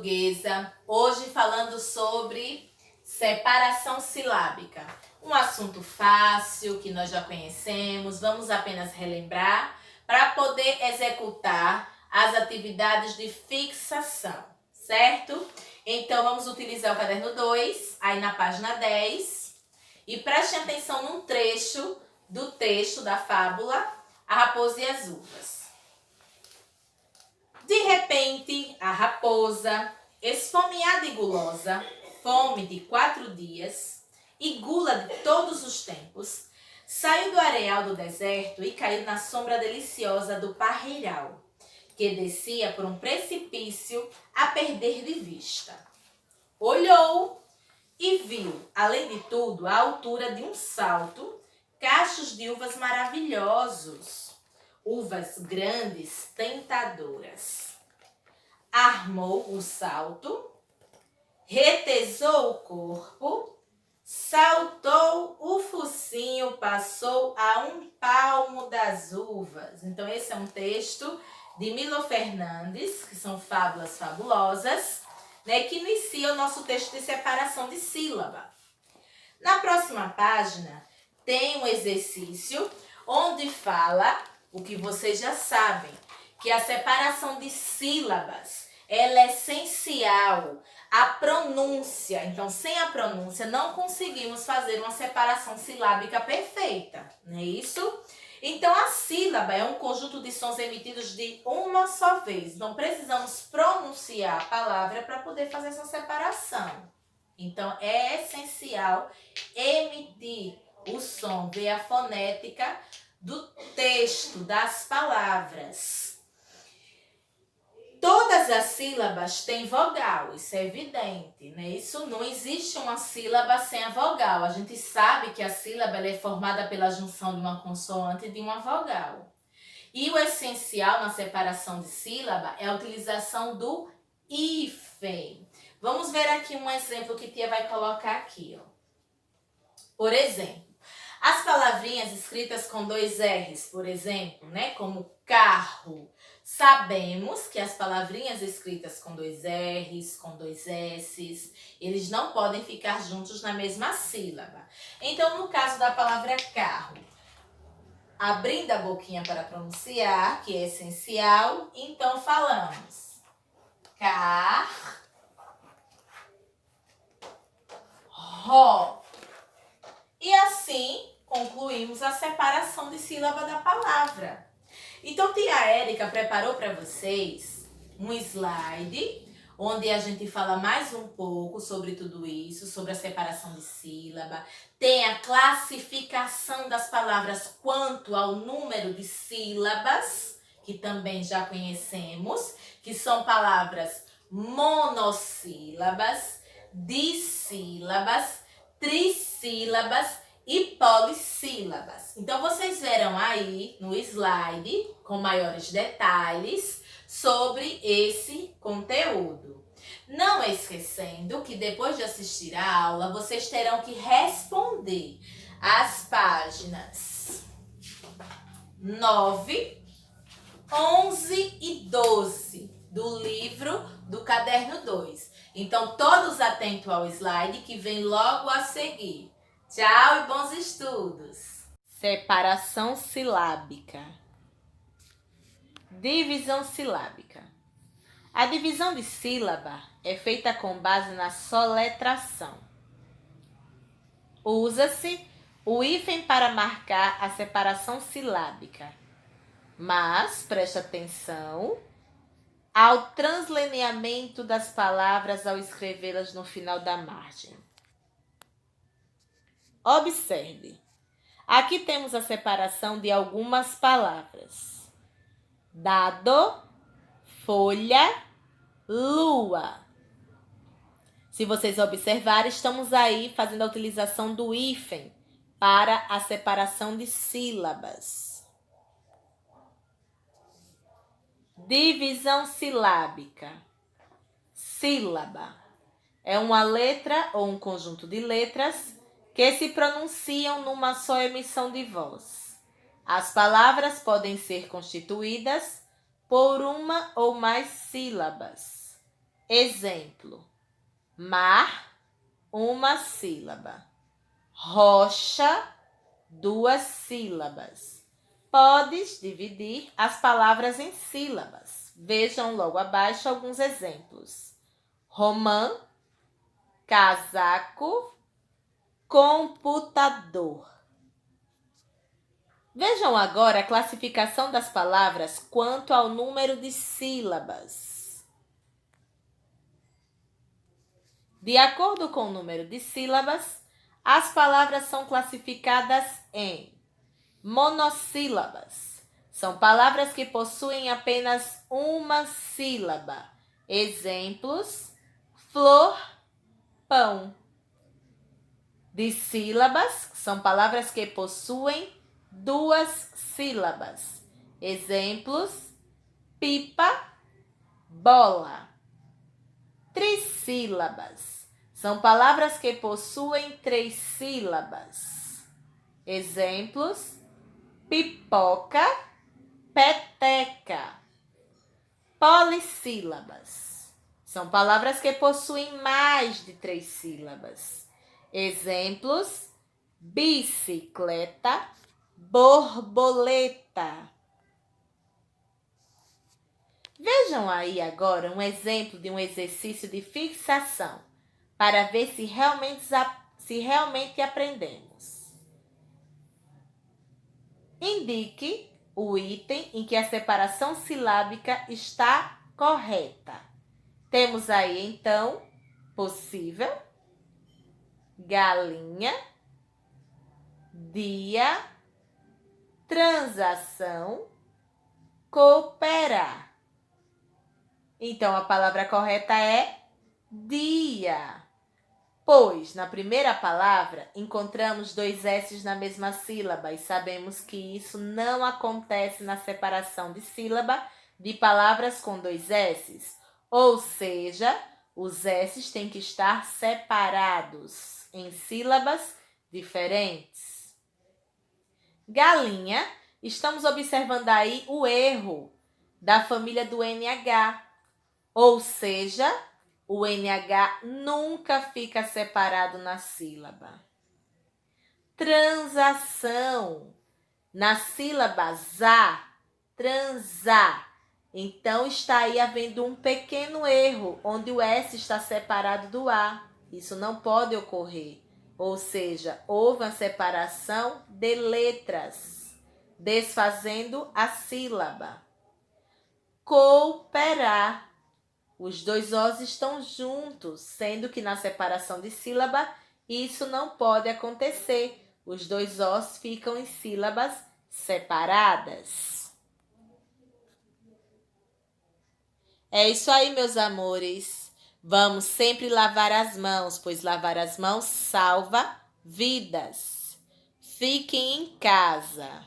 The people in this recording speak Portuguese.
Portuguesa, hoje falando sobre separação silábica. Um assunto fácil que nós já conhecemos, vamos apenas relembrar para poder executar as atividades de fixação, certo? Então vamos utilizar o caderno 2, aí na página 10, e prestem atenção num trecho do texto da fábula A Raposa e as Uvas. De repente, a raposa, esfomeada e gulosa, fome de 4 dias e gula de todos os tempos, saiu do areal do deserto e caiu na sombra deliciosa do parreiral, que descia por um precipício a perder de vista. Olhou e viu, além de tudo, à altura de um salto, cachos de uvas maravilhosos. Uvas grandes, tentadoras. Armou o salto, retesou o corpo, saltou o focinho, passou a um palmo das uvas. Então, esse é um texto de Milo Fernandes, que são fábulas fabulosas, né, que inicia o nosso texto de separação de sílaba. Na próxima página, tem um exercício onde fala o que vocês já sabem, que a separação de sílabas, ela é essencial. A pronúncia, então sem a pronúncia não conseguimos fazer uma separação silábica perfeita, não é isso? Então a sílaba é um conjunto de sons emitidos de uma só vez, então precisamos pronunciar a palavra para poder fazer essa separação. Então é essencial emitir o som, ver a fonética do texto, das palavras. Todas as sílabas têm vogal, isso é evidente, né? Isso não existe uma sílaba sem a vogal. A gente sabe que a sílaba ela é formada pela junção de uma consoante e de uma vogal. E o essencial na separação de sílaba é a utilização do hífen. Vamos ver aqui um exemplo que tia vai colocar aqui, ó. Por exemplo, as palavrinhas escritas com 2 R's, por exemplo, né, como carro. Sabemos que as palavrinhas escritas com 2 R's, com 2 S's, eles não podem ficar juntos na mesma sílaba. Então, no caso da palavra carro, abrindo a boquinha para pronunciar, que é essencial, então falamos carro. E assim concluímos a separação de sílaba da palavra. Então, tia Érica preparou para vocês um slide onde a gente fala mais um pouco sobre tudo isso, sobre a separação de sílaba. Tem a classificação das palavras quanto ao número de sílabas, que também já conhecemos, que são palavras monossílabas, dissílabas, trissílabas e polissílabas. Então, vocês verão aí no slide, com maiores detalhes, sobre esse conteúdo. Não esquecendo que depois de assistir a aula, vocês terão que responder as páginas 9, 11 e 12 do livro do caderno 2. Então, todos atentos ao slide que vem logo a seguir. Tchau e bons estudos! Separação silábica. Divisão silábica. A divisão de sílaba é feita com base na soletração. Usa-se o hífen para marcar a separação silábica, mas preste atenção ao translineamento das palavras ao escrevê-las no final da margem. Observe, aqui temos a separação de algumas palavras. Dado, folha, lua. Se vocês observarem, estamos aí fazendo a utilização do hífen para a separação de sílabas. Divisão silábica. Sílaba é uma letra ou um conjunto de letras que se pronunciam numa só emissão de voz. As palavras podem ser constituídas por uma ou mais sílabas. Exemplo: mar, uma sílaba. Rocha, 2 sílabas. Podes dividir as palavras em sílabas. Vejam logo abaixo alguns exemplos. Romã, casaco, computador. Vejam agora a classificação das palavras quanto ao número de sílabas. De acordo com o número de sílabas, as palavras são classificadas em monossílabas. São palavras que possuem apenas uma sílaba. Exemplos: flor, pão. Dissílabas são palavras que possuem 2 sílabas. Exemplos: pipa, bola. Trissílabas são palavras que possuem 3 sílabas. Exemplos: pipoca, peteca. Polissílabas são palavras que possuem mais de 3 sílabas. Exemplos: bicicleta, borboleta. Vejam aí agora um exemplo de um exercício de fixação, para ver se realmente aprendemos. Indique o item em que a separação silábica está correta. Temos aí, então, possível, galinha, dia, transação, cooperar. Então, a palavra correta é dia, pois na primeira palavra encontramos 2 S's na mesma sílaba e sabemos que isso não acontece na separação de sílaba de palavras com 2 S's. Ou seja, os S's têm que estar separados em sílabas diferentes. Galinha, estamos observando aí o erro da família do NH. Ou seja, o NH nunca fica separado na sílaba. Transação, na sílaba za, transar. Então, está aí havendo um pequeno erro, onde o S está separado do A. Isso não pode ocorrer. Ou seja, houve uma separação de letras, desfazendo a sílaba. Cooperar. Os 2 Os estão juntos, sendo que na separação de sílaba isso não pode acontecer. Os 2 Os ficam em sílabas separadas. É isso aí, meus amores. Vamos sempre lavar as mãos, pois lavar as mãos salva vidas. Fiquem em casa.